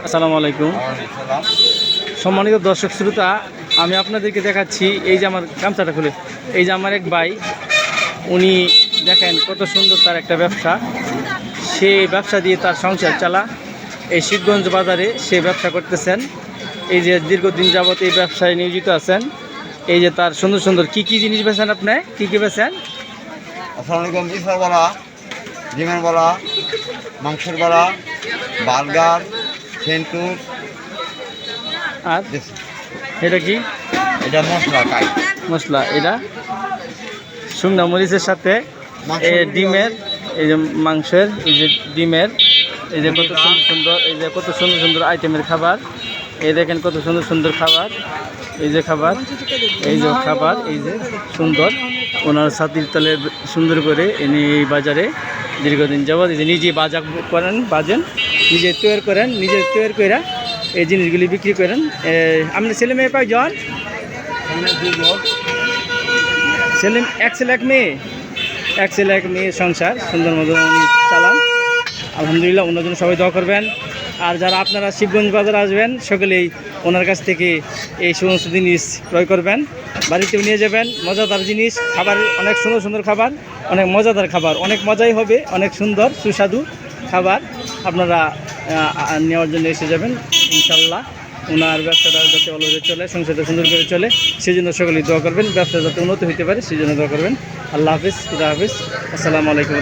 আসসালামু আলাইকুম। সম্মানিত দর্শক শ্রোতা, আমি আপনাদেরকে দেখাচ্ছি এই যে আমার গামছাটা খুলে, এই যে আমার এক ভাই, উনি দেখেন কত সুন্দর তার একটা ব্যবসা। সে ব্যবসা দিয়ে তার সংসার চালা। এই শিবগঞ্জ বাজারে সে ব্যবসা করতেছেন। এই যে দীর্ঘদিন যাবত এই ব্যবসায় নিয়োজিত আছেন। এই যে তার সুন্দর সুন্দর কি কি জিনিস বেছেন, আপনি কি কি বেছেন? আসসালামু আলাইকুম। ইফতার বড়া, ডিমের বড়া, মাংসের বড়া, বার্গার, সেন্টুস। আর এটা কি? এটা মশলা কাই মশলা। এটা শুকনা মরিচের সাথে ডিমের, এই যে মাংসের, এই যে ডিমের, এই যে কত সুন্দর সুন্দর, এই যে কত সুন্দর সুন্দর আইটেমের খাবার। এই দেখেন কত সুন্দর সুন্দর খাবার। এই যে খাবার, এই যে খাবার, এই যে সুন্দর ওনার ছাতির তলে সুন্দর করে এনে এই বাজারে দীর্ঘদিন যাবৎ এই যে নিজে বাজার করেন, নিজে তৈরি করেন, নিজে তৈরি করে এই জিনিসগুলি বিক্রি করেন। আপনার ছেলে মেয়ে কয়জন? ছেলে এক ছেলে এক মেয়ে, এক ছেলে এক মেয়ে সংসার সুন্দর মতো উনি চালান। আলহামদুলিল্লাহ, ওনার জন্য সবাই দোয়া করবেন। আর যারা আপনারা শিবগঞ্জ বাজারে আসবেন, সকলেই ওনার কাছ থেকে এই সমস্ত জিনিস ক্রয় করবেন, বাড়িতেও নিয়ে যাবেন। মজাদার জিনিস, খাবার অনেক সুন্দর সুন্দর খাবার, অনেক মজাদার খাবার, অনেক মজাই হবে, অনেক সুন্দর সুস্বাদু খাবার আপনারা নেওয়ার জন্য এসে যাবেন ইনশাল্লাহ। ওনার ব্যবসাটা যাতে ভালোভাবে চলে, সংসারটা সুন্দর করে চলে, সেই জন্য সকলেই দোয়া করবেন। ব্যবসা যাতে উন্নতি হতে পারে সেই জন্য দোয়া করবেন। আল্লাহ হাফিজ, খুদা হাফিজ, আসসালামু আলাইকুম।